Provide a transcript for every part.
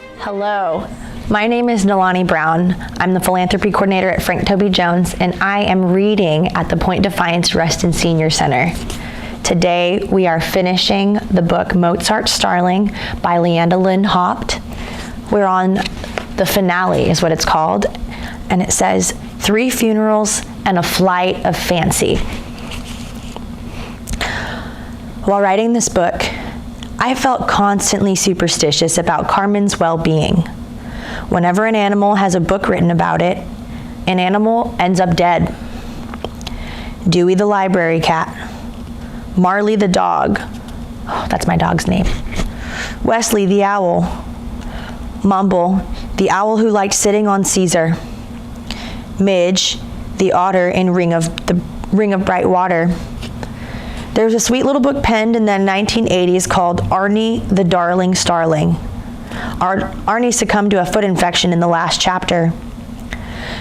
Hello, my name is Nalani Brown. I'm the philanthropy coordinator at Frank Toby Jones, and I am reading at the Point Defiance Reston Senior Center. Today, we are finishing the book Mozart, Starling by Leanda Lynn Haupt. We're on the finale, is what it's called, and it says, 3 funerals and a flight of fancy. While writing this book, I felt constantly superstitious about Carmen's well-being. Whenever an animal has a book written about it, an animal ends up dead. Dewey the library cat, Marley the dog, oh, that's my dog's name, Wesley the owl, Mumble, the owl who liked sitting on Caesar, Midge, the otter in Ring of Bright Water. There was a sweet little book penned in the 1980s called Arnie the Darling Starling. Arnie succumbed to a foot infection in the last chapter.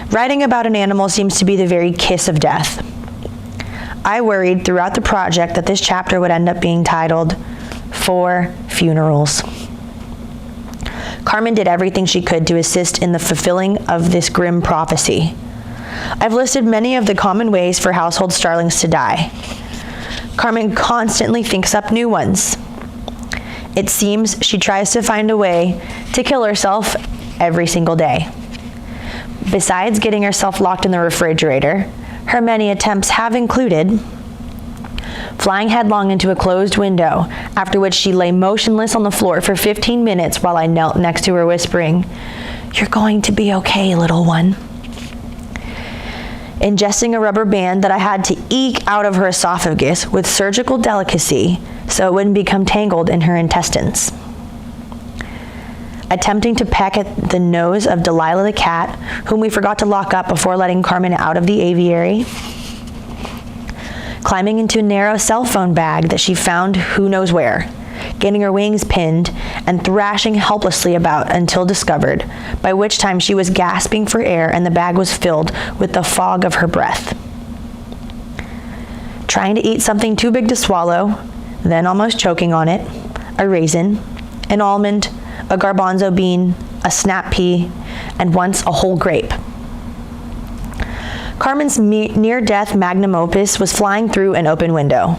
Writing about an animal seems to be the very kiss of death. I worried throughout the project that this chapter would end up being titled 4 Funerals. Carmen did everything she could to assist in the fulfilling of this grim prophecy. I've listed many of the common ways for household starlings to die. Carmen constantly thinks up new ones. It seems she tries to find a way to kill herself every single day. Besides getting herself locked in the refrigerator, her many attempts have included flying headlong into a closed window, after which she lay motionless on the floor for 15 minutes while I knelt next to her whispering, "You're going to be okay, little one." Ingesting a rubber band that I had to eke out of her esophagus with surgical delicacy so it wouldn't become tangled in her intestines. Attempting to peck at the nose of Delilah the cat, whom we forgot to lock up before letting Carmen out of the aviary. Climbing into a narrow cell phone bag that she found who knows where, getting her wings pinned and thrashing helplessly about until discovered, by which time she was gasping for air and the bag was filled with the fog of her breath. Trying to eat something too big to swallow, then almost choking on it, a raisin, an almond, a garbanzo bean, a snap pea, and once a whole grape. Carmen's near-death magnum opus was flying through an open window.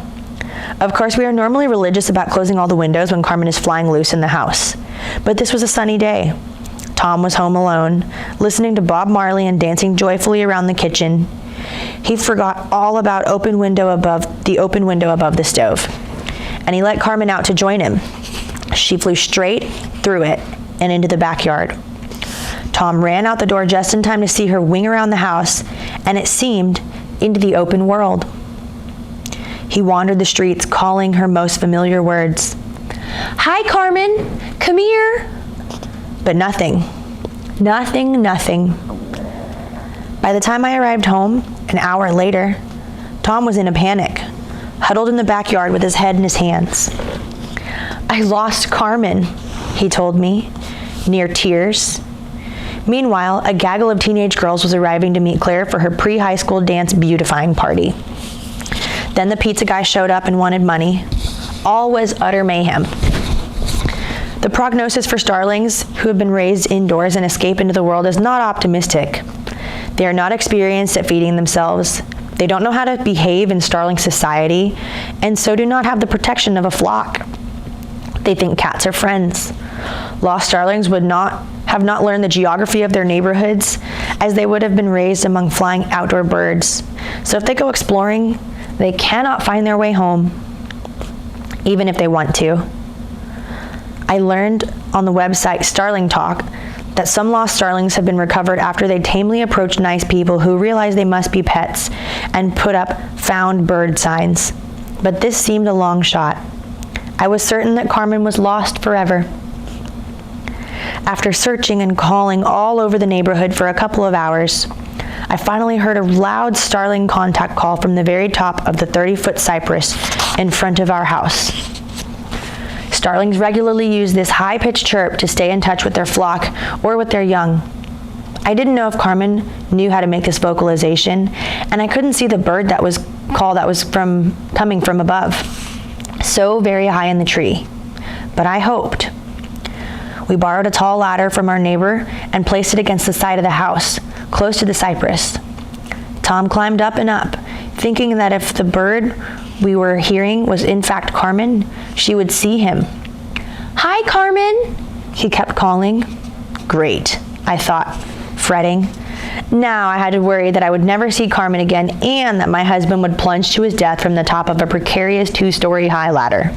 Of course, we are normally religious about closing all the windows when Carmen is flying loose in the house. But this was a sunny day. Tom was home alone, listening to Bob Marley and dancing joyfully around the kitchen. He forgot all about the open window above the stove, and he let Carmen out to join him. She flew straight through it and into the backyard. Tom ran out the door just in time to see her wing around the house, and it seemed into the open world. He wandered the streets, calling her most familiar words. "Hi, Carmen, come here." But nothing. Nothing. By the time I arrived home, an hour later, Tom was in a panic, huddled in the backyard with his head in his hands. "I lost Carmen," he told me, near tears. Meanwhile, a gaggle of teenage girls was arriving to meet Claire for her pre-high school dance beautifying party. Then the pizza guy showed up and wanted money. All was utter mayhem. The prognosis for starlings who have been raised indoors and escape into the world is not optimistic. They are not experienced at feeding themselves. They don't know how to behave in starling society, and so do not have the protection of a flock. They think cats are friends. Lost starlings have not learned the geography of their neighborhoods, as they would have been raised among flying outdoor birds. So if they go exploring, they cannot find their way home, even if they want to. I learned on the website Starling Talk that some lost starlings have been recovered after they tamely approached nice people who realized they must be pets and put up found bird signs. But this seemed a long shot. I was certain that Carmen was lost forever. After searching and calling all over the neighborhood for a couple of hours, I finally heard a loud starling contact call from the very top of the 30-foot cypress in front of our house. Starlings regularly use this high-pitched chirp to stay in touch with their flock or with their young. I didn't know if Carmen knew how to make this vocalization, and I couldn't see the bird that was coming from above, so very high in the tree. But I hoped. We borrowed a tall ladder from our neighbor and placed it against the side of the house, close to the cypress. Tom climbed up and up, thinking that if the bird we were hearing was in fact Carmen, she would see him. "Hi, Carmen," he kept calling. Great, I thought, fretting. Now I had to worry that I would never see Carmen again and that my husband would plunge to his death from the top of a precarious 2-story high ladder.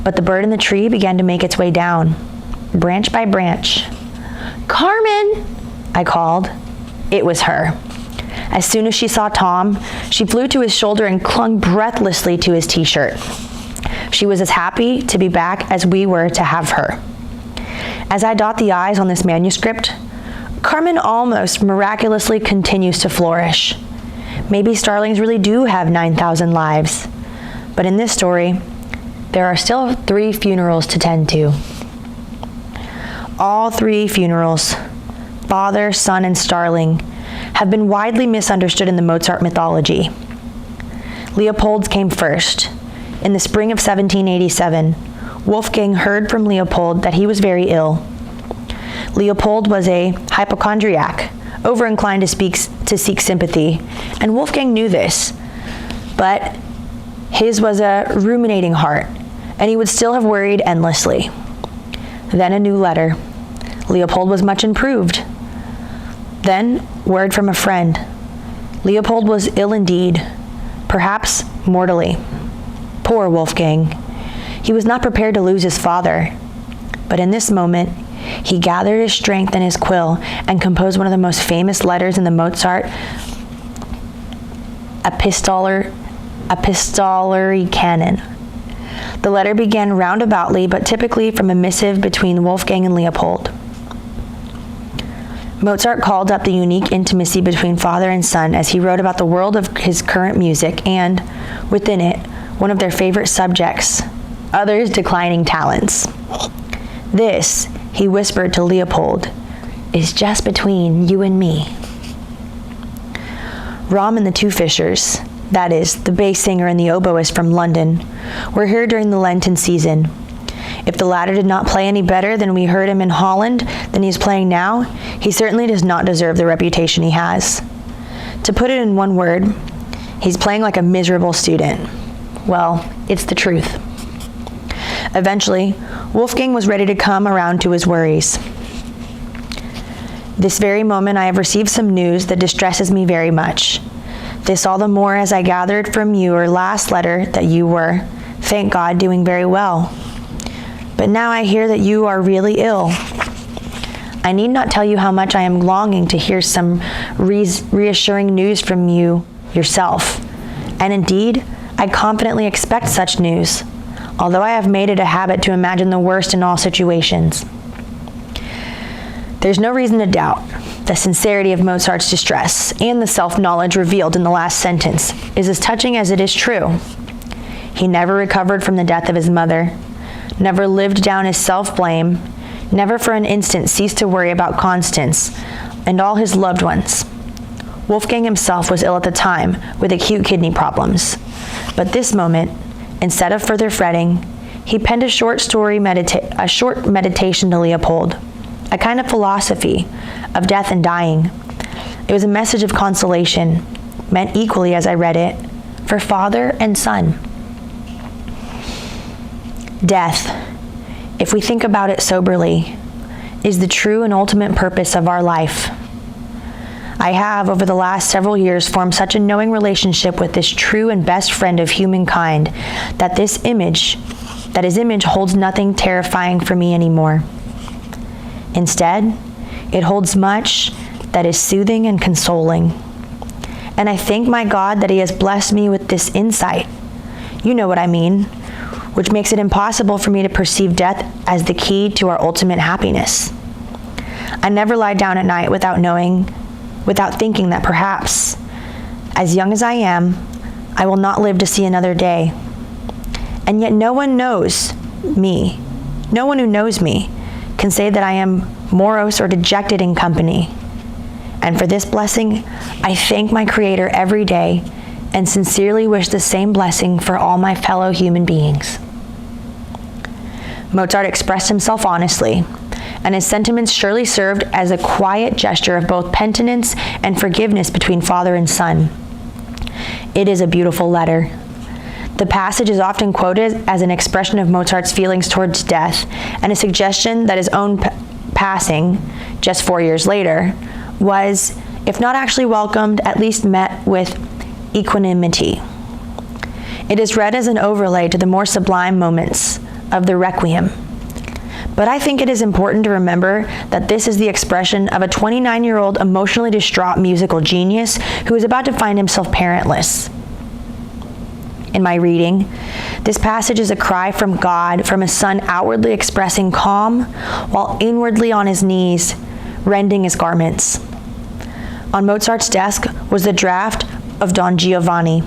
But the bird in the tree began to make its way down, branch by branch. "Carmen," I called. It was her. As soon as she saw Tom, she flew to his shoulder and clung breathlessly to his t-shirt. She was as happy to be back as we were to have her. As I dot the I's on this manuscript, Carmen almost miraculously continues to flourish. Maybe starlings really do have 9,000 lives. But in this story, there are still 3 funerals to tend to. All 3 funerals, father, son, and starling, have been widely misunderstood in the Mozart mythology. Leopold's came first. In the spring of 1787, Wolfgang heard from Leopold that he was very ill. Leopold was a hypochondriac, over-inclined to seek sympathy, and Wolfgang knew this. But his was a ruminating heart, and he would still have worried endlessly. Then a new letter. Leopold was much improved. Then word from a friend. Leopold was ill indeed, perhaps mortally. Poor Wolfgang. He was not prepared to lose his father. But in this moment, he gathered his strength and his quill and composed one of the most famous letters in the Mozart epistolary canon. The letter began roundaboutly but typically from a missive between Wolfgang and Leopold. Mozart called up the unique intimacy between father and son as he wrote about the world of his current music and, within it, one of their favorite subjects, others' declining talents. This, he whispered to Leopold, is just between you and me. Rom and the Two Fishers, that is, the bass singer and the oboist from London, were here during the Lenten season. If the latter did not play any better than we heard him in Holland than he is playing now, he certainly does not deserve the reputation he has. To put it in one word, he's playing like a miserable student. Well, it's the truth. Eventually, Wolfgang was ready to come around to his worries. This very moment I have received some news that distresses me very much. This all the more as I gathered from your last letter that you were, thank God, doing very well. But now I hear that you are really ill. I need not tell you how much I am longing to hear some reassuring news from you yourself. And indeed, I confidently expect such news, although I have made it a habit to imagine the worst in all situations. There's no reason to doubt the sincerity of Mozart's distress, and the self-knowledge revealed in the last sentence is as touching as it is true. He never recovered from the death of his mother, never lived down his self-blame, never for an instant ceased to worry about Constance and all his loved ones. Wolfgang himself was ill at the time with acute kidney problems. But this moment, instead of further fretting, he penned a short meditation to Leopold, a kind of philosophy of death and dying. It was a message of consolation, meant equally as I read it, for father and son. Death, if we think about it soberly, is the true and ultimate purpose of our life. I have, over the last several years, formed such a knowing relationship with this true and best friend of humankind that his image holds nothing terrifying for me anymore. Instead, it holds much that is soothing and consoling. And I thank my God that he has blessed me with this insight. You know what I mean, which makes it impossible for me to perceive death as the key to our ultimate happiness. I never lie down at night without thinking that perhaps, as young as I am, I will not live to see another day. And yet no one knows me. No one who knows me can say that I am morose or dejected in company. And for this blessing, I thank my Creator every day and sincerely wish the same blessing for all my fellow human beings. Mozart expressed himself honestly, and his sentiments surely served as a quiet gesture of both penitence and forgiveness between father and son. It is a beautiful letter. The passage is often quoted as an expression of Mozart's feelings towards death and a suggestion that his own passing, just 4 years later, was, if not actually welcomed, at least met with equanimity. It is read as an overlay to the more sublime moments of the Requiem. But I think it is important to remember that this is the expression of a 29-year-old emotionally distraught musical genius who is about to find himself parentless. In my reading, this passage is a cry from God, from a son outwardly expressing calm, while inwardly on his knees, rending his garments. On Mozart's desk was the draft of Don Giovanni,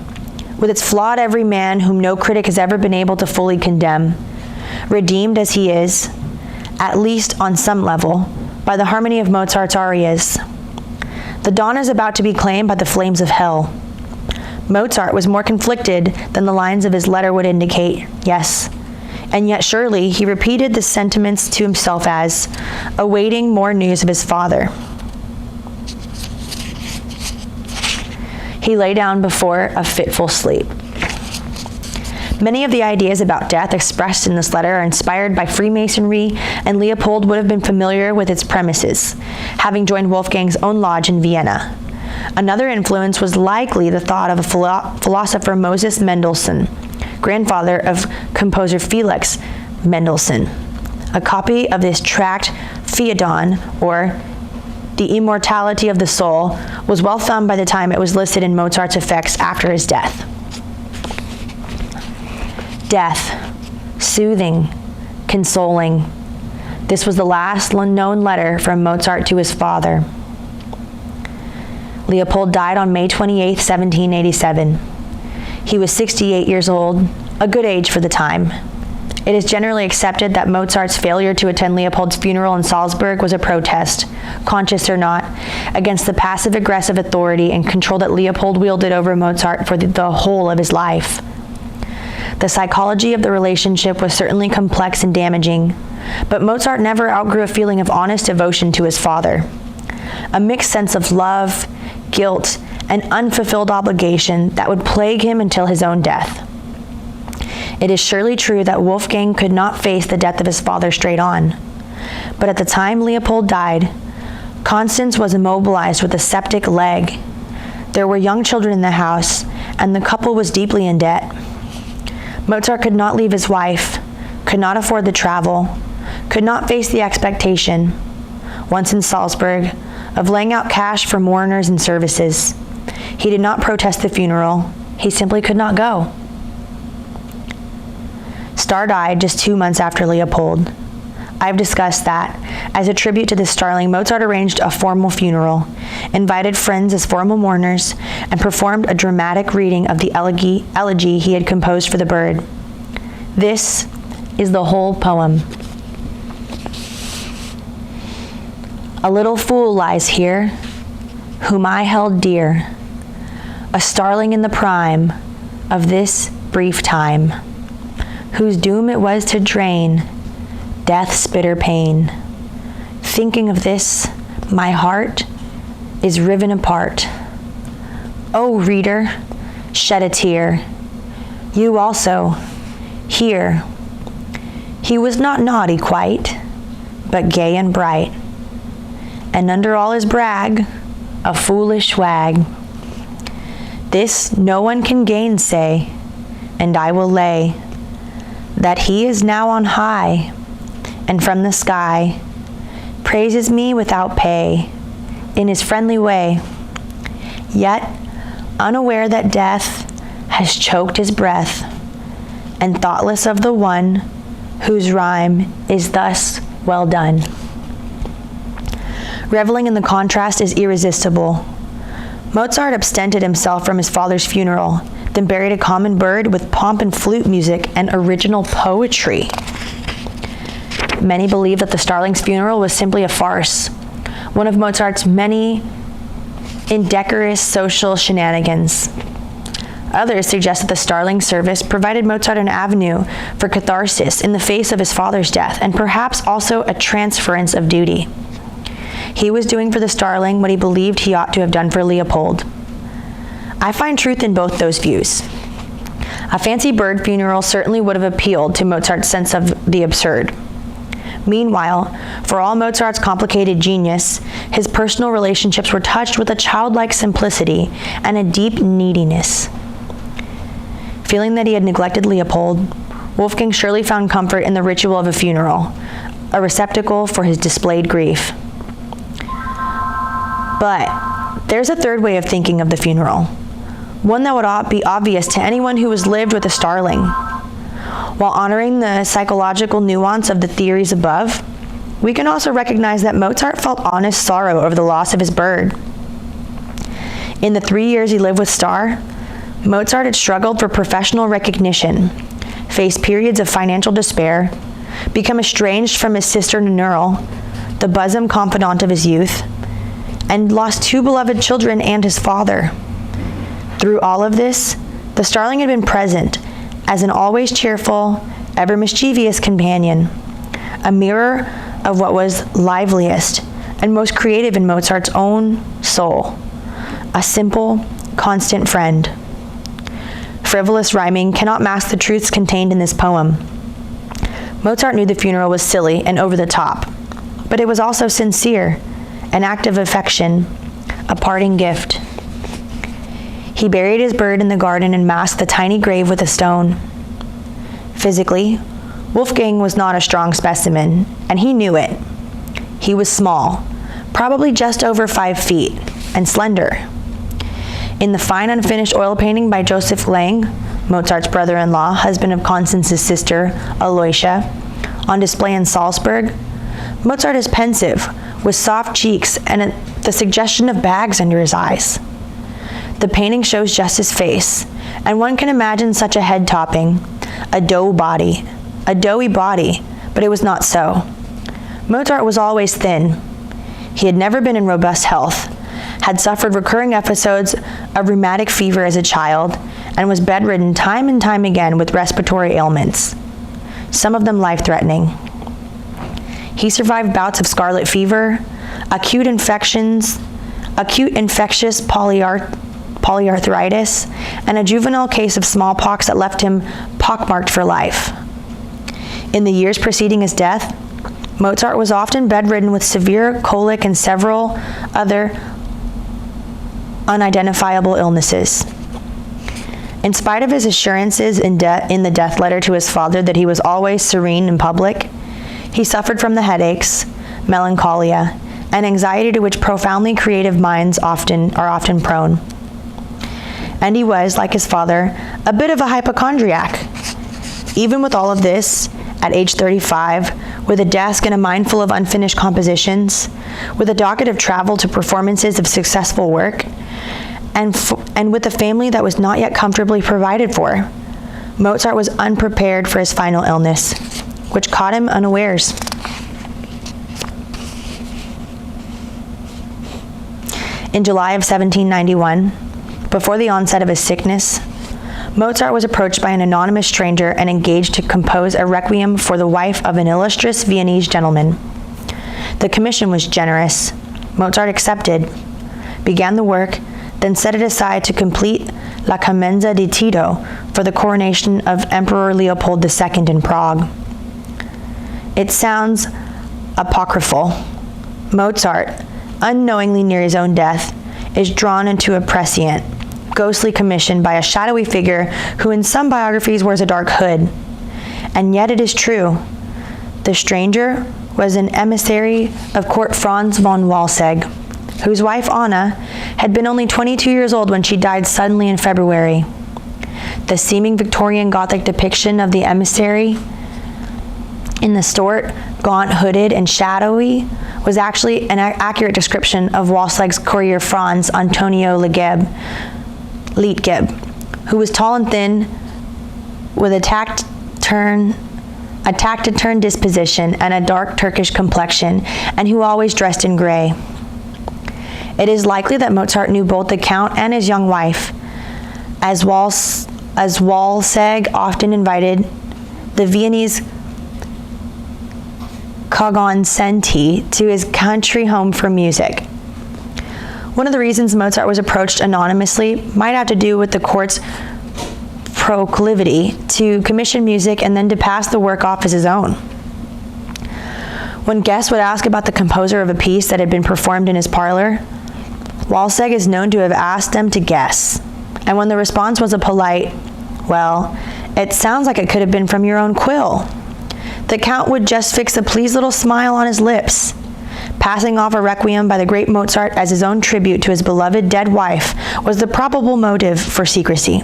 with its flawed every man whom no critic has ever been able to fully condemn, redeemed as he is, at least on some level, by the harmony of Mozart's arias. The dawn is about to be claimed by the flames of hell. Mozart was more conflicted than the lines of his letter would indicate, yes, and yet surely he repeated the sentiments to himself as, awaiting more news of his father. He lay down before a fitful sleep. Many of the ideas about death expressed in this letter are inspired by Freemasonry, and Leopold would have been familiar with its premises, having joined Wolfgang's own lodge in Vienna. Another influence was likely the thought of a philosopher Moses Mendelssohn, grandfather of composer Felix Mendelssohn. A copy of this tract, Phaedon, or The Immortality of the Soul, was well thumbed by the time it was listed in Mozart's effects after his death. Death, soothing, consoling. This was the last known letter from Mozart to his father. Leopold died on May 28, 1787. He was 68 years old, a good age for the time. It is generally accepted that Mozart's failure to attend Leopold's funeral in Salzburg was a protest, conscious or not, against the passive-aggressive authority and control that Leopold wielded over Mozart for the whole of his life. The psychology of the relationship was certainly complex and damaging, but Mozart never outgrew a feeling of honest devotion to his father. A mixed sense of love, guilt, and unfulfilled obligation that would plague him until his own death. It is surely true that Wolfgang could not face the death of his father straight on. But at the time Leopold died, Constance was immobilized with a septic leg. There were young children in the house, and the couple was deeply in debt. Mozart could not leave his wife, could not afford the travel, could not face the expectation, once in Salzburg, of laying out cash for mourners and services. He did not protest the funeral. He simply could not go. Starr died just 2 months after Leopold. I've discussed that. As a tribute to this Starling, Mozart arranged a formal funeral, invited friends as formal mourners, and performed a dramatic reading of the elegy he had composed for the bird. This is the whole poem. A little fool lies here, whom I held dear, a starling in the prime of this brief time, whose doom it was to drain death's bitter pain. Thinking of this, my heart is riven apart. O reader, shed a tear. You also, hear. He was not naughty quite, but gay and bright, and under all his brag, a foolish wag. This no one can gainsay, and I will lay that he is now on high, and from the sky praises me without pay in his friendly way, yet unaware that death has choked his breath, and thoughtless of the one whose rhyme is thus well done. Reveling in the contrast is irresistible. Mozart absented himself from his father's funeral, then buried a common bird with pomp and flute music and original poetry. Many believe that the Starling's funeral was simply a farce, one of Mozart's many indecorous social shenanigans. Others suggest that the Starling service provided Mozart an avenue for catharsis in the face of his father's death, and perhaps also a transference of duty. He was doing for the Starling what he believed he ought to have done for Leopold. I find truth in both those views. A fancy bird funeral certainly would have appealed to Mozart's sense of the absurd. Meanwhile, for all Mozart's complicated genius, his personal relationships were touched with a childlike simplicity and a deep neediness. Feeling that he had neglected Leopold, Wolfgang surely found comfort in the ritual of a funeral, a receptacle for his displayed grief. But there's a third way of thinking of the funeral, one that would be obvious to anyone who has lived with a Starling. While honoring the psychological nuance of the theories above, we can also recognize that Mozart felt honest sorrow over the loss of his bird. In the 3 years he lived with Starr, Mozart had struggled for professional recognition, faced periods of financial despair, become estranged from his sister Nannerl, the bosom confidant of his youth, and lost 2 beloved children and his father. Through all of this, the Starling had been present as an always cheerful, ever mischievous companion, a mirror of what was liveliest and most creative in Mozart's own soul, a simple, constant friend. Frivolous rhyming cannot mask the truths contained in this poem. Mozart knew the funeral was silly and over the top, but it was also sincere, an act of affection, a parting gift. He buried his bird in the garden and masked the tiny grave with a stone. Physically, Wolfgang was not a strong specimen, and he knew it. He was small, probably just over 5 feet, and slender. In the fine unfinished oil painting by Joseph Lang, Mozart's brother-in-law, husband of Constance's sister, Aloysia, on display in Salzburg, Mozart is pensive, with soft cheeks and the suggestion of bags under his eyes. The painting shows just his face, and one can imagine such a head topping, a doughy body, but it was not so. Mozart was always thin. He had never been in robust health, had suffered recurring episodes of rheumatic fever as a child, and was bedridden time and time again with respiratory ailments, some of them life-threatening. He survived bouts of scarlet fever, acute infectious polyarthritis, and a juvenile case of smallpox that left him pockmarked for life. In the years preceding his death, Mozart was often bedridden with severe colic and several other unidentifiable illnesses. In spite of his assurances in the death letter to his father that he was always serene in public, he suffered from the headaches, melancholia, and anxiety to which profoundly creative minds are often prone. And he was, like his father, a bit of a hypochondriac. Even with all of this, at age 35, with a desk and a mind full of unfinished compositions, with a docket of travel to performances of successful work, and with a family that was not yet comfortably provided for, Mozart was unprepared for his final illness, which caught him unawares. In July of 1791, before the onset of his sickness, Mozart was approached by an anonymous stranger and engaged to compose a requiem for the wife of an illustrious Viennese gentleman. The commission was generous. Mozart accepted, began the work, then set it aside to complete La Clemenza di Tito for the coronation of Emperor Leopold II in Prague. It sounds apocryphal. Mozart, unknowingly near his own death, is drawn into a prescient, ghostly commission by a shadowy figure who in some biographies wears a dark hood. And yet it is true. The stranger was an emissary of court Franz von Walsegg, whose wife Anna had been only 22 years old when she died suddenly in February. The seeming Victorian Gothic depiction of the emissary in the stort, gaunt, hooded, and shadowy was actually an accurate description of Walsegg's courier Franz Antonio Leitgeb, who was tall and thin, with a taciturn disposition and a dark Turkish complexion, and who always dressed in gray. It is likely that Mozart knew both the Count and his young wife, as Walsegg often invited the Viennese cognoscenti to his country home for music. One of the reasons Mozart was approached anonymously might have to do with the court's proclivity to commission music and then to pass the work off as his own. When guests would ask about the composer of a piece that had been performed in his parlor, Walsegg is known to have asked them to guess. And when the response was a polite, "Well, it sounds like it could have been from your own quill," the Count would just fix a pleased little smile on his lips. Passing off a requiem by the great Mozart as his own tribute to his beloved dead wife was the probable motive for secrecy.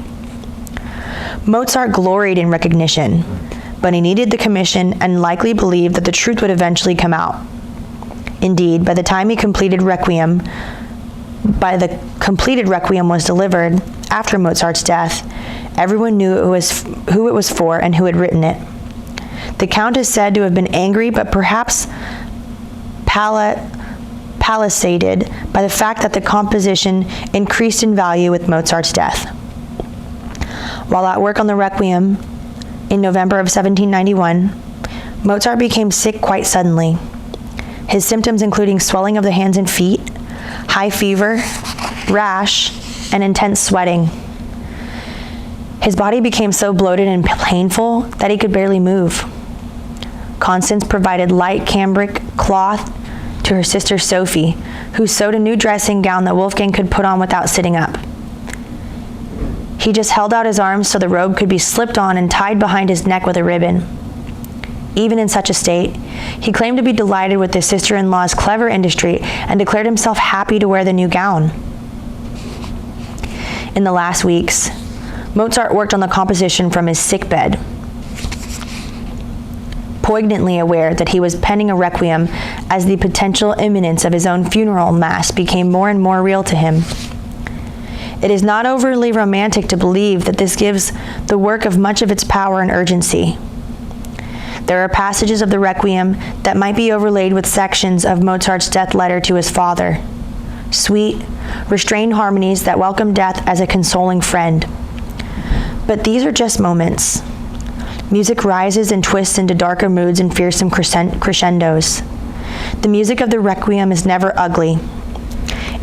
Mozart gloried in recognition, but he needed the commission and likely believed that the truth would eventually come out. Indeed, by the completed requiem was delivered after Mozart's death, everyone knew who it was for and who had written it. The Count is said to have been angry, but perhaps palisaded by the fact that the composition increased in value with Mozart's death. While at work on the Requiem in November of 1791, Mozart became sick quite suddenly. His symptoms including swelling of the hands and feet, high fever, rash, and intense sweating. His body became so bloated and painful that he could barely move. Constance provided light cambric cloth to her sister Sophie, who sewed a new dressing gown that Wolfgang could put on without sitting up. He just held out his arms so the robe could be slipped on and tied behind his neck with a ribbon. Even in such a state, he claimed to be delighted with his sister-in-law's clever industry and declared himself happy to wear the new gown. In the last weeks, Mozart worked on the composition from his sickbed, poignantly aware that he was penning a requiem as the potential imminence of his own funeral mass became more and more real to him. It is not overly romantic to believe that this gives the work of much of its power and urgency. There are passages of the Requiem that might be overlaid with sections of Mozart's death letter to his father. Sweet, restrained harmonies that welcome death as a consoling friend. But these are just moments. Music rises and twists into darker moods and fearsome crescendos. The music of the Requiem is never ugly.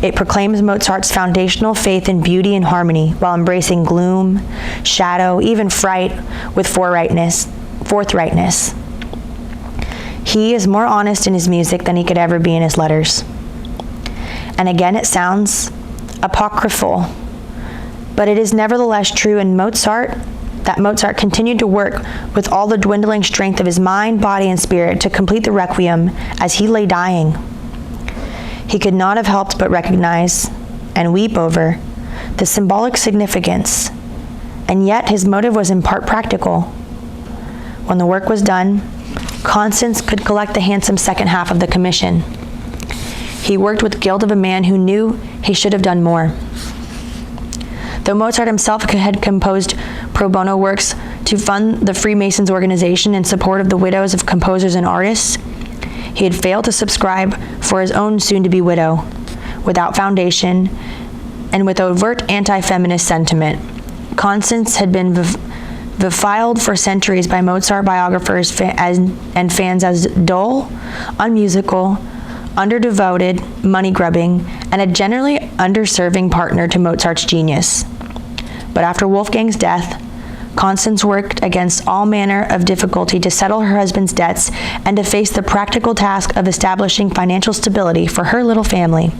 It proclaims Mozart's foundational faith in beauty and harmony while embracing gloom, shadow, even fright with forthrightness. He is more honest in his music than he could ever be in his letters. And again, it sounds apocryphal, but it is nevertheless true in Mozart continued to work with all the dwindling strength of his mind, body, and spirit to complete the Requiem as he lay dying. He could not have helped but recognize and weep over the symbolic significance, and yet his motive was in part practical. When the work was done, Constance could collect the handsome second half of the commission. He worked with the guilt of a man who knew he should have done more. Though Mozart himself had composed pro bono works to fund the Freemasons organization in support of the widows of composers and artists, he had failed to subscribe for his own soon-to-be widow, without foundation, and with overt anti-feminist sentiment. Constance had been befuddled for centuries by Mozart biographers and fans as dull, unmusical, underdevoted, money-grubbing, and a generally underserving partner to Mozart's genius. But after Wolfgang's death, Constance worked against all manner of difficulty to settle her husband's debts and to face the practical task of establishing financial stability for her little family.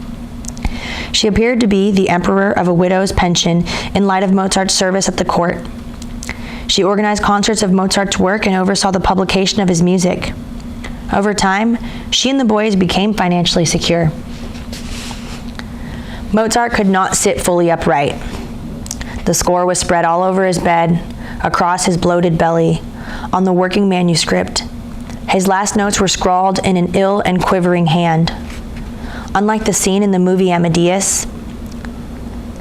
She appeared to be the emperor of a widow's pension in light of Mozart's service at the court. She organized concerts of Mozart's work and oversaw the publication of his music. Over time, she and the boys became financially secure. Mozart could not sit fully upright. The score was spread all over his bed, across his bloated belly, on the working manuscript. His last notes were scrawled in an ill and quivering hand. Unlike the scene in the movie Amadeus,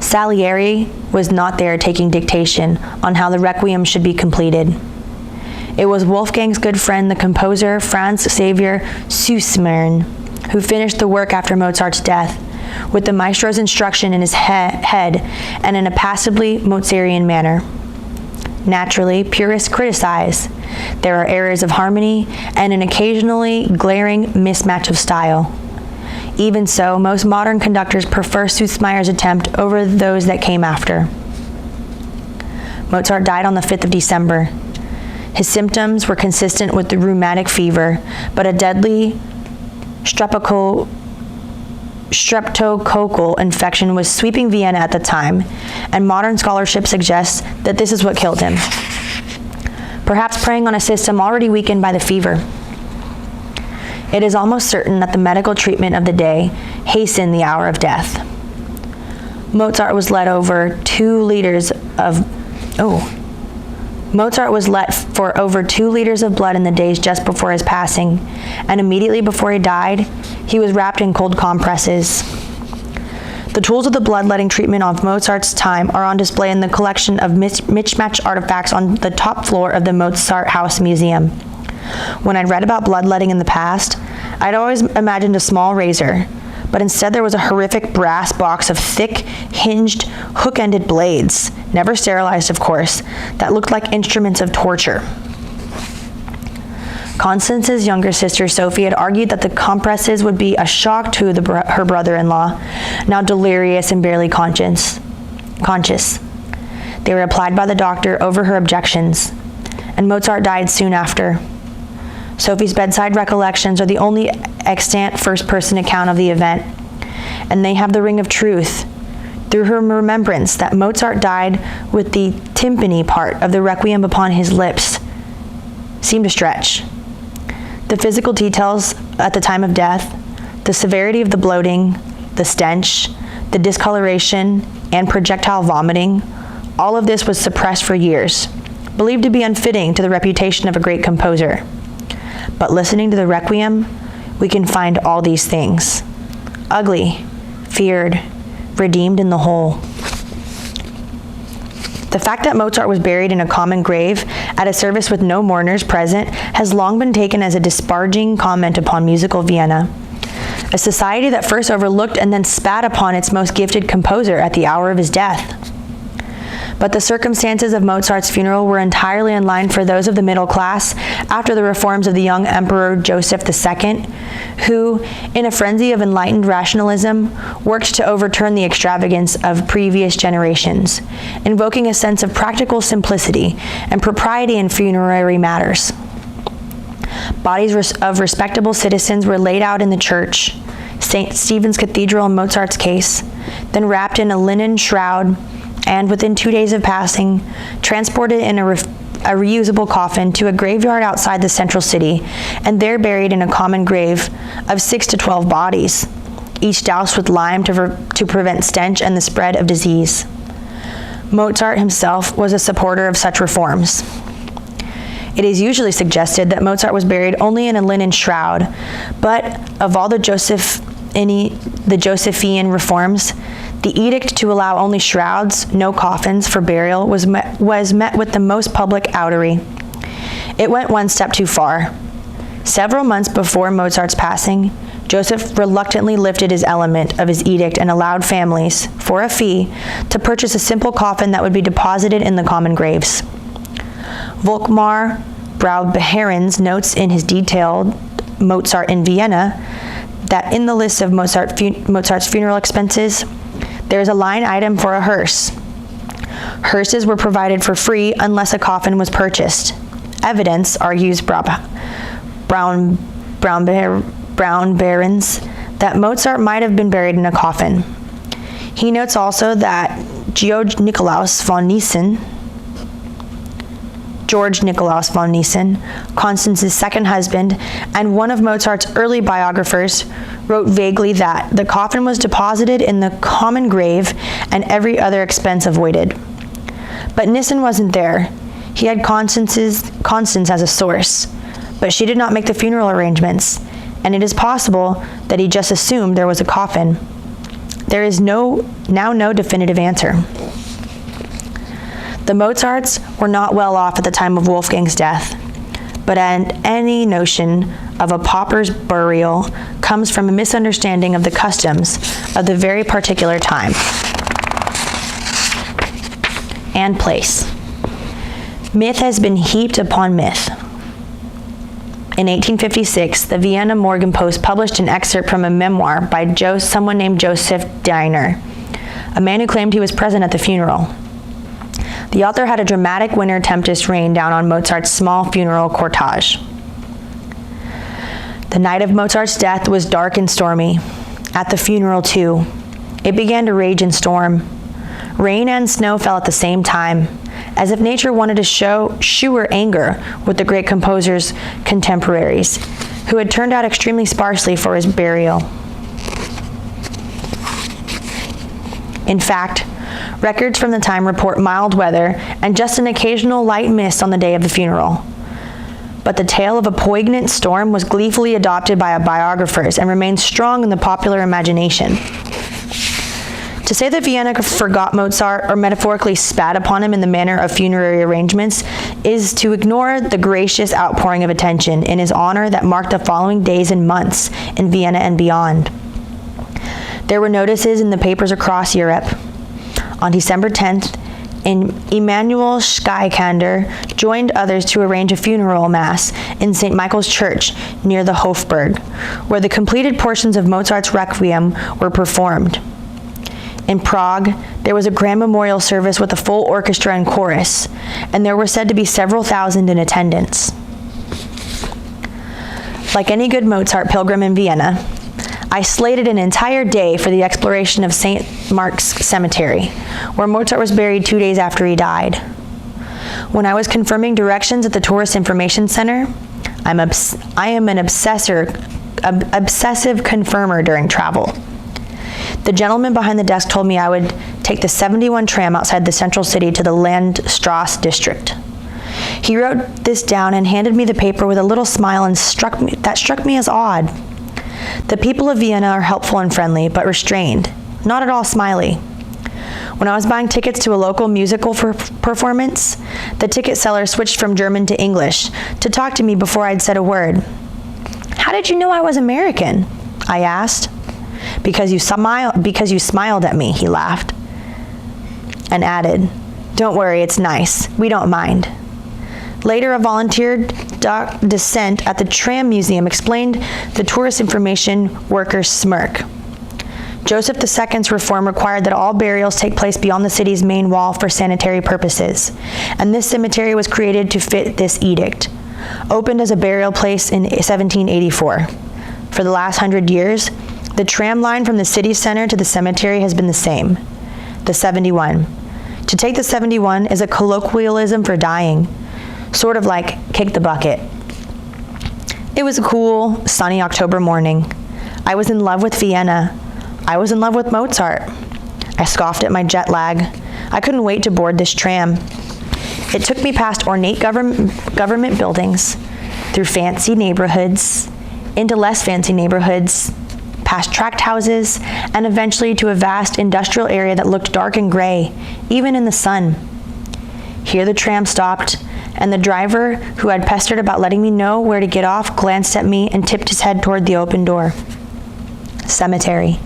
Salieri was not there taking dictation on how the Requiem should be completed. It was Wolfgang's good friend, the composer Franz Xaver Süssmayr, who finished the work after Mozart's death, with the maestro's instruction in his head and in a passably Mozartian manner. Naturally, purists criticize. There are errors of harmony and an occasionally glaring mismatch of style. Even so, most modern conductors prefer Süssmayer's attempt over those that came after. Mozart died on the 5th of December. His symptoms were consistent with the rheumatic fever, but a deadly streptococcal infection was sweeping Vienna at the time, and modern scholarship suggests that this is what killed him, perhaps preying on a system already weakened by the fever. It is almost certain that the medical treatment of the day hastened the hour of death. Mozart was let for over 2 liters of blood in the days just before his passing, and immediately before he died, he was wrapped in cold compresses. The tools of the bloodletting treatment of Mozart's time are on display in the collection of mismatched artifacts on the top floor of the Mozart House Museum. When I'd read about bloodletting in the past, I'd always imagined a small razor, but instead there was a horrific brass box of thick, hinged, hook-ended blades, never sterilized, of course, that looked like instruments of torture. Constance's younger sister, Sophie, had argued that the compresses would be a shock to her brother-in-law, now delirious and barely conscious. They were applied by the doctor over her objections, and Mozart died soon after. Sophie's bedside recollections are the only extant first-person account of the event, and they have the ring of truth through her remembrance that Mozart died with the timpani part of the requiem upon his lips seem to stretch. The physical details at the time of death, the severity of the bloating, the stench, the discoloration, and projectile vomiting, all of this was suppressed for years, believed to be unfitting to the reputation of a great composer. But listening to the requiem, we can find all these things: ugly, feared, redeemed in the whole. The fact that Mozart was buried in a common grave at a service with no mourners present has long been taken as a disparaging comment upon musical Vienna, a society that first overlooked and then spat upon its most gifted composer at the hour of his death. But the circumstances of Mozart's funeral were entirely in line for those of the middle class after the reforms of the young Emperor Joseph II, who, in a frenzy of enlightened rationalism, worked to overturn the extravagance of previous generations, invoking a sense of practical simplicity and propriety in funerary matters. Bodies of respectable citizens were laid out in the church, St. Stephen's Cathedral in Mozart's case, then wrapped in a linen shroud, and within 2 days of passing, transported in a reusable coffin to a graveyard outside the central city, and there buried in a common grave of 6 to 12 bodies, each doused with lime to prevent stench and the spread of disease. Mozart himself was a supporter of such reforms. It is usually suggested that Mozart was buried only in a linen shroud, but of all the Josephian reforms, the edict to allow only shrouds, no coffins, for burial was met with the most public outrage. It went one step too far. Several months before Mozart's passing, Joseph reluctantly lifted his element of his edict and allowed families, for a fee, to purchase a simple coffin that would be deposited in the common graves. Volkmar Braubehrens notes in his detailed Mozart in Vienna that in the list of Mozart's funeral expenses, there is a line item for a hearse. Hearses were provided for free unless a coffin was purchased. Evidence, argues Braunbehrens, that Mozart might have been buried in a coffin. He notes also that George Nikolaus von Niesen, Constance's second husband, and one of Mozart's early biographers, wrote vaguely that the coffin was deposited in the common grave and every other expense avoided. But Nissen wasn't there. He had Constance as a source, but she did not make the funeral arrangements, and it is possible that he just assumed there was a coffin. There is now no definitive answer. The Mozarts were not well off at the time of Wolfgang's death, but any notion of a pauper's burial comes from a misunderstanding of the customs of the very particular time and place. Myth has been heaped upon myth. In 1856, the Vienna Morgen Post published an excerpt from a memoir by someone named Joseph Diener, a man who claimed he was present at the funeral. The author had a dramatic winter tempest rain down on Mozart's small funeral cortege. The night of Mozart's death was dark and stormy. At the funeral, too, it began to rage and storm. Rain and snow fell at the same time, as if nature wanted to shew her anger with the great composer's contemporaries, who had turned out extremely sparsely for his burial. In fact, records from the time report mild weather and just an occasional light mist on the day of the funeral. But the tale of a poignant storm was gleefully adopted by biographers and remains strong in the popular imagination. To say that Vienna forgot Mozart or metaphorically spat upon him in the manner of funerary arrangements is to ignore the gracious outpouring of attention in his honor that marked the following days and months in Vienna and beyond. There were notices in the papers across Europe. On December 10th, Emanuel Skykander joined others to arrange a funeral mass in St. Michael's Church near the Hofburg, where the completed portions of Mozart's Requiem were performed. In Prague, there was a grand memorial service with a full orchestra and chorus, and there were said to be several thousand in attendance. Like any good Mozart pilgrim in Vienna, I slated an entire day for the exploration of St. Mark's Cemetery, where Mozart was buried 2 days after he died. When I was confirming directions at the Tourist Information Center, I am an obsessive confirmer during travel. The gentleman behind the desk told me I would take the 71 tram outside the central city to the Landstrasse district. He wrote this down and handed me the paper with a little smile and struck me as odd. The people of Vienna are helpful and friendly, but restrained, not at all smiley. When I was buying tickets to a local musical performance, the ticket seller switched from German to English to talk to me before I'd said a word. "How did you know I was American?" I asked. Because you smiled at me," he laughed, and added, "Don't worry, it's nice. We don't mind." Later, a volunteered dissent at the Tram Museum explained the tourist information worker's smirk. Joseph II's reform required that all burials take place beyond the city's main wall for sanitary purposes, and this cemetery was created to fit this edict. Opened as a burial place in 1784. For the last 100 years, the tram line from the city center to the cemetery has been the same, the 71. To take the 71 is a colloquialism for dying, sort of like kick the bucket. It was a cool, sunny October morning. I was in love with Vienna. I was in love with Mozart. I scoffed at my jet lag. I couldn't wait to board this tram. It took me past ornate government buildings, through fancy neighborhoods, into less fancy neighborhoods, past tract houses, and eventually to a vast industrial area that looked dark and gray, even in the sun. Here the tram stopped, and the driver, who had pestered about letting me know where to get off, glanced at me and tipped his head toward the open door. "Cemetery?"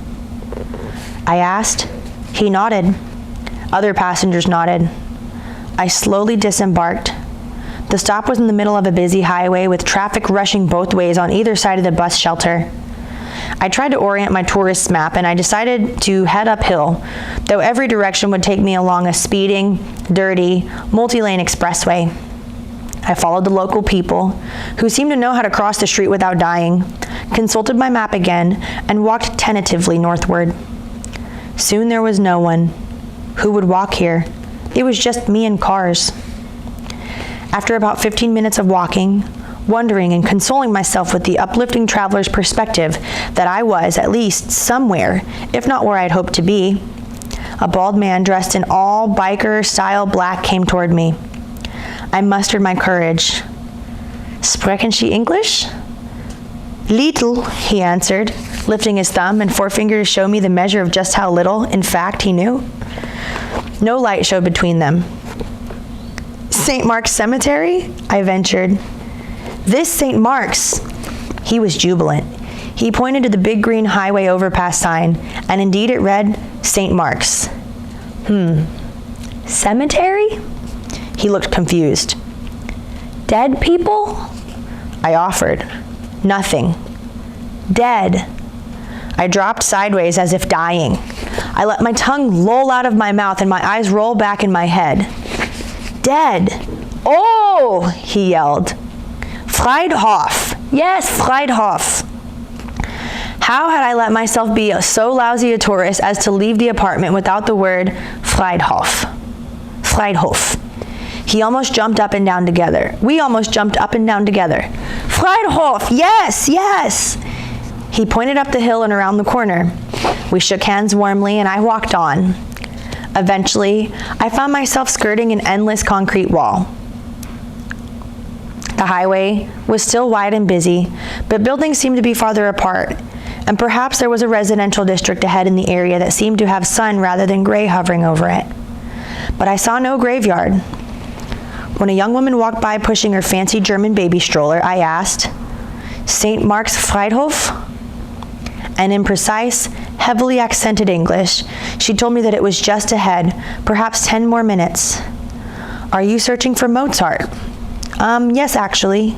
I asked. He nodded. Other passengers nodded. I slowly disembarked. The stop was in the middle of a busy highway with traffic rushing both ways on either side of the bus shelter. I tried to orient my tourist's map, and I decided to head uphill, though every direction would take me along a speeding, dirty, multi-lane expressway. I followed the local people, who seemed to know how to cross the street without dying, consulted my map again, and walked tentatively northward. Soon there was no one. Who would walk here? It was just me and cars. After about 15 minutes of walking, wondering and consoling myself with the uplifting traveler's perspective that I was, at least, somewhere, if not where I'd hoped to be, a bald man dressed in all biker-style black came toward me. I mustered my courage. "Sprechen Sie English?" "Little," he answered, lifting his thumb and forefinger to show me the measure of just how little, in fact, he knew. No light showed between them. "St. Mark's Cemetery?" I ventured. This St. Mark's." He was jubilant. He pointed to the big green highway overpass sign, and indeed it read, "St. Mark's." Cemetery? He looked confused. "Dead people?" I offered. "Nothing. Dead." I dropped sideways as if dying. I let my tongue loll out of my mouth and my eyes roll back in my head. "Dead. Oh," he yelled. "Friedhof. Yes, Friedhof." How had I let myself be so lousy a tourist as to leave the apartment without the word Friedhof? Friedhof. He almost jumped up and down together. We almost jumped up and down together. "Friedhof, yes, yes." He pointed up the hill and around the corner. We shook hands warmly and I walked on. Eventually, I found myself skirting an endless concrete wall. The highway was still wide and busy, but buildings seemed to be farther apart, and perhaps there was a residential district ahead in the area that seemed to have sun rather than gray hovering over it. But I saw no graveyard. When a young woman walked by pushing her fancy German baby stroller, I asked, "St. Mark's Friedhof?" And in precise, heavily accented English, she told me that it was just ahead, perhaps 10 more minutes. "Are you searching for Mozart?" Yes, actually.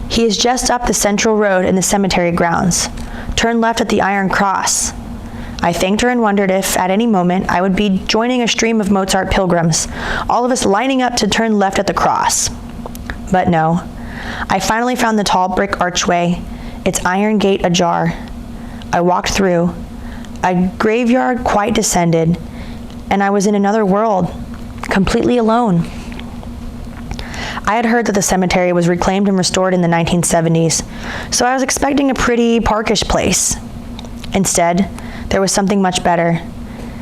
"He is just up the central road in the cemetery grounds. Turn left at the Iron Cross." I thanked her and wondered if, at any moment, I would be joining a stream of Mozart pilgrims, all of us lining up to turn left at the cross. But no. I finally found the tall brick archway, its iron gate ajar. I walked through. A graveyard quite descended, and I was in another world, completely alone. I had heard that the cemetery was reclaimed and restored in the 1970s, so I was expecting a pretty parkish place. Instead, there was something much better.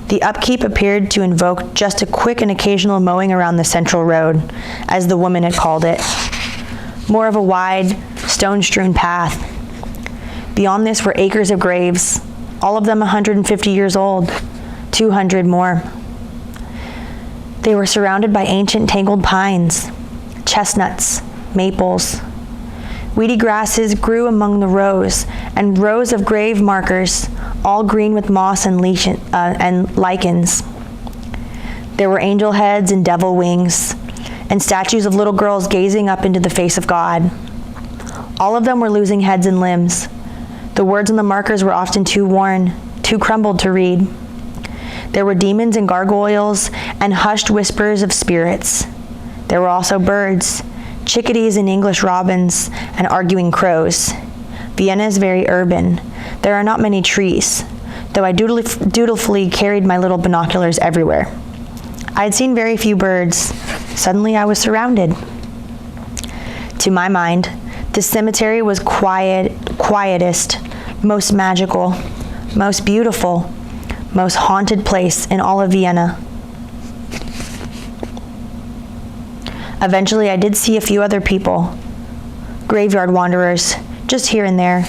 The upkeep appeared to invoke just a quick and occasional mowing around the central road, as the woman had called it. More of a wide, stone-strewn path. Beyond this were acres of graves, all of them 150 years old, 200 more. They were surrounded by ancient tangled pines, chestnuts, maples. Weedy grasses grew among the rows, and rows of grave markers, all green with moss and lichens. There were angel heads and devil wings, and statues of little girls gazing up into the face of God. All of them were losing heads and limbs. The words on the markers were often too worn, too crumbled to read. There were demons and gargoyles and hushed whispers of spirits. There were also birds, chickadees and English robins, and arguing crows. Vienna is very urban. There are not many trees, though I dutifully carried my little binoculars everywhere. I had seen very few birds. Suddenly I was surrounded. To my mind, this cemetery was quietest, most magical, most beautiful, most haunted place in all of Vienna. Eventually, I did see a few other people, graveyard wanderers, just here and there,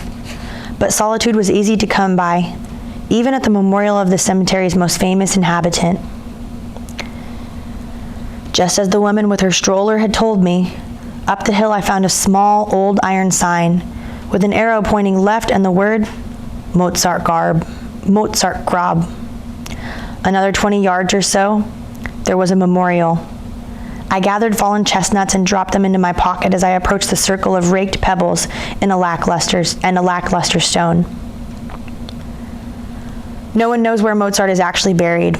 but solitude was easy to come by, even at the memorial of the cemetery's most famous inhabitant. Just as the woman with her stroller had told me, up the hill I found a small old iron sign with an arrow pointing left and the word Mozart Grab. Another 20 yards or so, there was a memorial. I gathered fallen chestnuts and dropped them into my pocket as I approached the circle of raked pebbles in a lackluster stone. No one knows where Mozart is actually buried.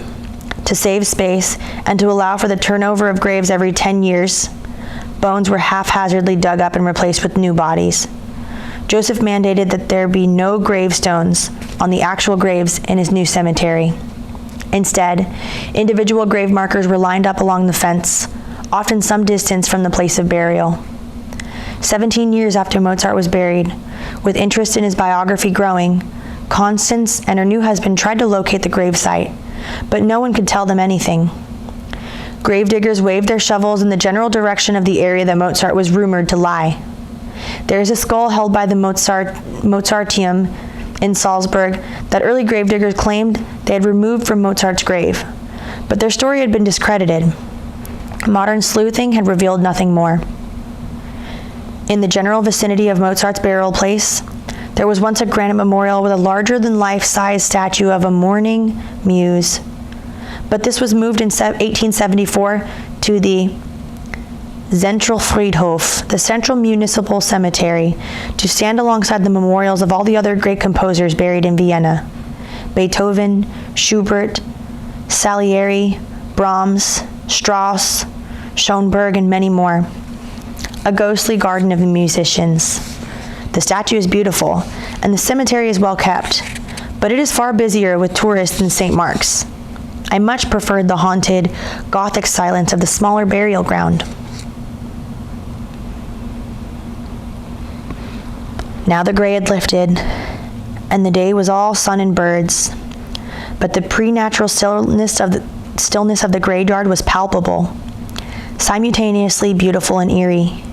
To save space and to allow for the turnover of graves every 10 years, bones were haphazardly dug up and replaced with new bodies. Joseph mandated that there be no gravestones on the actual graves in his new cemetery. Instead, individual grave markers were lined up along the fence, often some distance from the place of burial. 17 years after Mozart was buried, with interest in his biography growing, Constance and her new husband tried to locate the gravesite, but no one could tell them anything. Gravediggers waved their shovels in the general direction of the area that Mozart was rumored to lie. There is a skull held by the Mozarteum in Salzburg that early gravediggers claimed they had removed from Mozart's grave, but their story had been discredited. Modern sleuthing had revealed nothing more. In the general vicinity of Mozart's burial place, there was once a granite memorial with a larger-than-life-size statue of a mourning muse. But this was moved in 1874 to the Zentralfriedhof, the Central Municipal Cemetery, to stand alongside the memorials of all the other great composers buried in Vienna: Beethoven, Schubert, Salieri, Brahms, Strauss, Schoenberg, and many more. A ghostly garden of musicians. The statue is beautiful, and the cemetery is well kept, but it is far busier with tourists than St. Mark's. I much preferred the haunted, Gothic silence of the smaller burial ground. Now the gray had lifted, and the day was all sun and birds, but the preternatural stillness of the graveyard was palpable, simultaneously beautiful and eerie.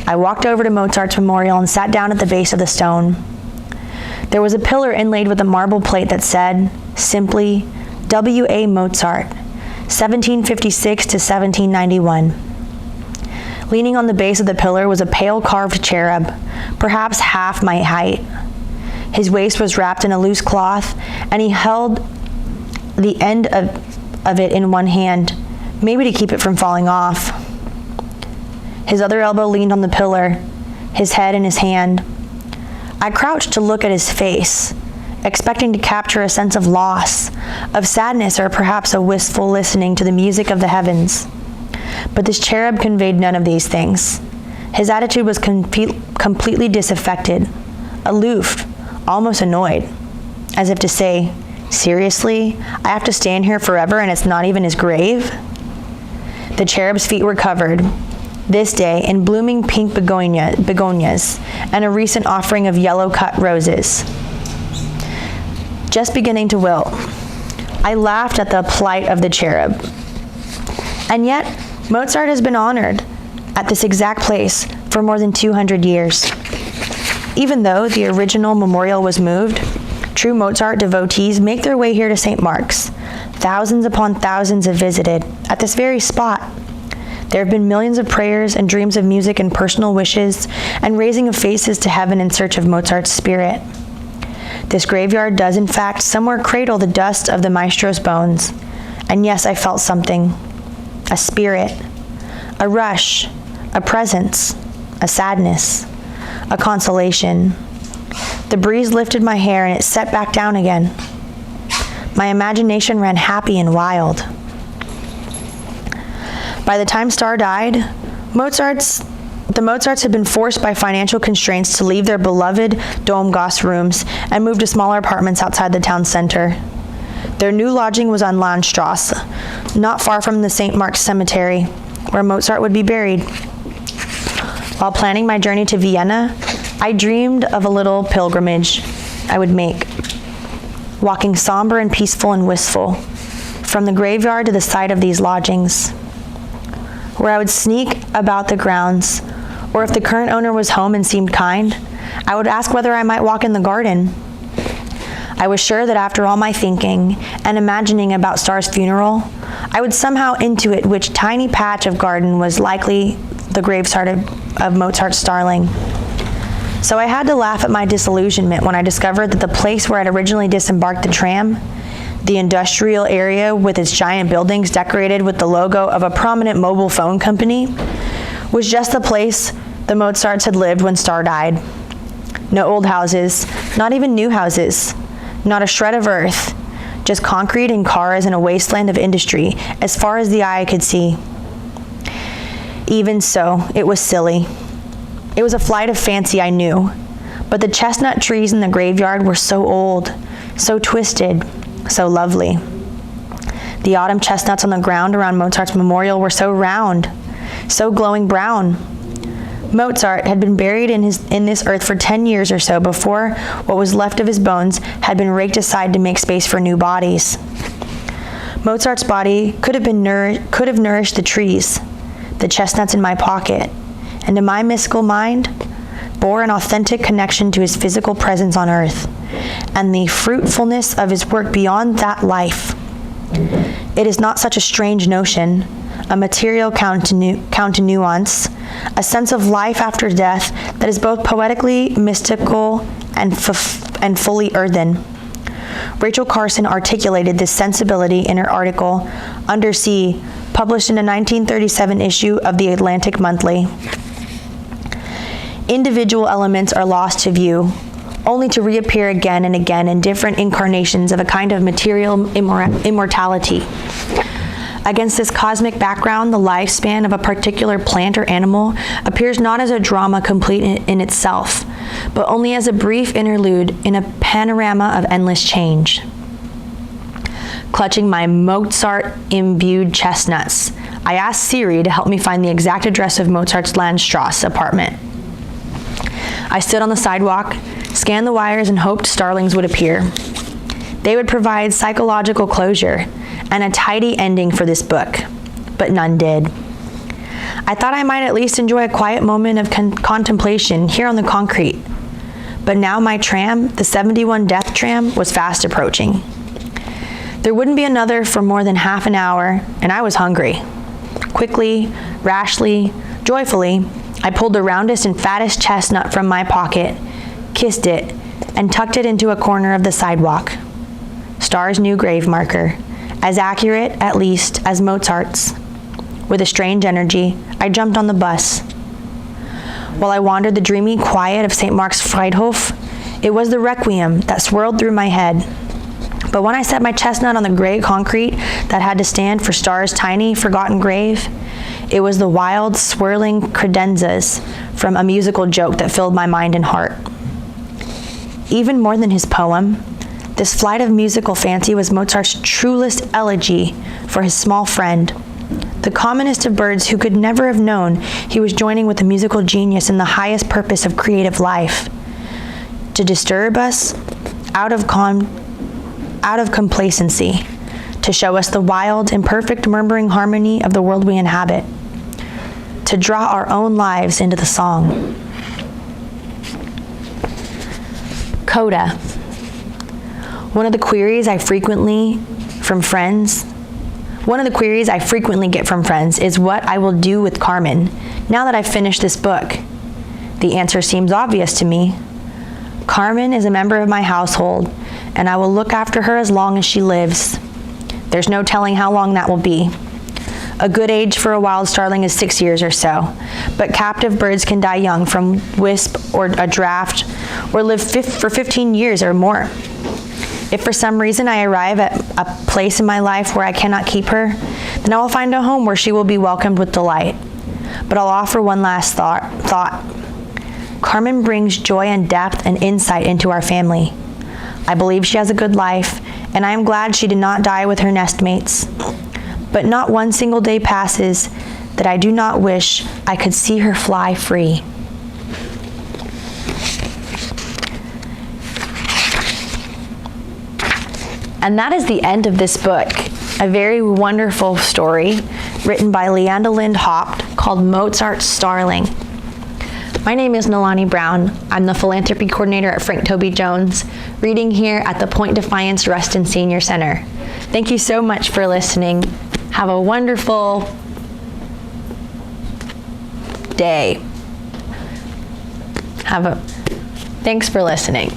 I walked over to Mozart's memorial and sat down at the base of the stone. There was a pillar inlaid with a marble plate that said, simply, W.A. Mozart, 1756 to 1791. Leaning on the base of the pillar was a pale carved cherub, perhaps half my height. His waist was wrapped in a loose cloth, and he held the end of it in one hand, maybe to keep it from falling off. His other elbow leaned on the pillar, his head in his hand. I crouched to look at his face, expecting to capture a sense of loss, of sadness, or perhaps a wistful listening to the music of the heavens. But this cherub conveyed none of these things. His attitude was completely disaffected, aloof, almost annoyed, as if to say, seriously, I have to stand here forever and it's not even his grave? The cherub's feet were covered, this day, in blooming pink begonias and a recent offering of yellow-cut roses, just beginning to wilt. I laughed at the plight of the cherub. And yet, Mozart has been honored at this exact place for more than 200 years. Even though the original memorial was moved, true Mozart devotees make their way here to St. Mark's. Thousands upon thousands have visited at this very spot. There have been millions of prayers and dreams of music and personal wishes and raising of faces to heaven in search of Mozart's spirit. This graveyard does, in fact, somewhere cradle the dust of the maestro's bones. And yes, I felt something. A spirit. A rush. A presence. A sadness. A consolation. The breeze lifted my hair and it set back down again. My imagination ran happy and wild. By the time Starr died, the Mozarts had been forced by financial constraints to leave their beloved Domgasse rooms and move to smaller apartments outside the town center. Their new lodging was on Landstrasse, not far from the St. Mark's Cemetery, where Mozart would be buried. While planning my journey to Vienna, I dreamed of a little pilgrimage I would make, walking somber and peaceful and wistful, from the graveyard to the site of these lodgings, where I would sneak about the grounds, or if the current owner was home and seemed kind, I would ask whether I might walk in the garden. I was sure that after all my thinking and imagining about Starr's funeral, I would somehow intuit which tiny patch of garden was likely the gravesite of Mozart's Starling. So I had to laugh at my disillusionment when I discovered that the place where I'd originally disembarked the tram, the industrial area with its giant buildings decorated with the logo of a prominent mobile phone company, was just the place the Mozarts had lived when Starr died. No old houses, not even new houses, not a shred of earth, just concrete and cars and a wasteland of industry as far as the eye could see. Even so, it was silly. It was a flight of fancy, I knew, but the chestnut trees in the graveyard were so old, so twisted, so lovely. The autumn chestnuts on the ground around Mozart's memorial were so round, so glowing brown. Mozart had been buried in this earth for 10 years or so before what was left of his bones had been raked aside to make space for new bodies. Mozart's body could have nourished the trees, the chestnuts in my pocket, and to my mystical mind, bore an authentic connection to his physical presence on earth and the fruitfulness of his work beyond that life. It is not such a strange notion, a material countenance, a sense of life after death that is both poetically mystical and fully earthen. Rachel Carson articulated this sensibility in her article, Undersea, published in a 1937 issue of the Atlantic Monthly. Individual elements are lost to view, only to reappear again and again in different incarnations of a kind of material immortality. Against this cosmic background, the lifespan of a particular plant or animal appears not as a drama complete in itself, but only as a brief interlude in a panorama of endless change. Clutching my Mozart-imbued chestnuts, I asked Siri to help me find the exact address of Mozart's Landstrasse apartment. I stood on the sidewalk, scanned the wires, and hoped Starlings would appear. They would provide psychological closure and a tidy ending for this book, but none did. I thought I might at least enjoy a quiet moment of contemplation here on the concrete, but now my tram, the 71 Death Tram, was fast approaching. There wouldn't be another for more than half an hour, and I was hungry. Quickly, rashly, joyfully, I pulled the roundest and fattest chestnut from my pocket, kissed it, and tucked it into a corner of the sidewalk. Star's new grave marker, as accurate, at least, as Mozart's. With a strange energy, I jumped on the bus. While I wandered the dreamy quiet of St. Mark's Friedhof, it was the requiem that swirled through my head. But when I set my chestnut on the gray concrete that had to stand for Star's tiny, forgotten grave, it was the wild, swirling credenzas from a musical joke that filled my mind and heart. Even more than his poem, this flight of musical fancy was Mozart's truest elegy for his small friend, the commonest of birds who could never have known he was joining with a musical genius in the highest purpose of creative life, to disturb us out of complacency, to show us the wild, imperfect, murmuring harmony of the world we inhabit, to draw our own lives into the song. Coda. One of the queries I frequently get from friends is what I will do with Carmen now that I've finished this book. The answer seems obvious to me. Carmen is a member of my household, and I will look after her as long as she lives. There's no telling how long that will be. A good age for a wild starling is 6 years or so, but captive birds can die young from wisp or a draft, or live for 15 years or more. If for some reason I arrive at a place in my life where I cannot keep her, then I will find a home where she will be welcomed with delight. But I'll offer one last thought. Carmen brings joy and depth and insight into our family. I believe she has a good life, and I am glad she did not die with her nestmates. But not one single day passes that I do not wish I could see her fly free. And that is the end of this book, a very wonderful story written by Leanda Lind Haupt called Mozart's Starling. My name is Nalani Brown. I'm the philanthropy coordinator at Frank Toby Jones, reading here at the Point Defiance Ruston Senior Center. Thank you so much for listening. Have a wonderful day. Thanks for listening.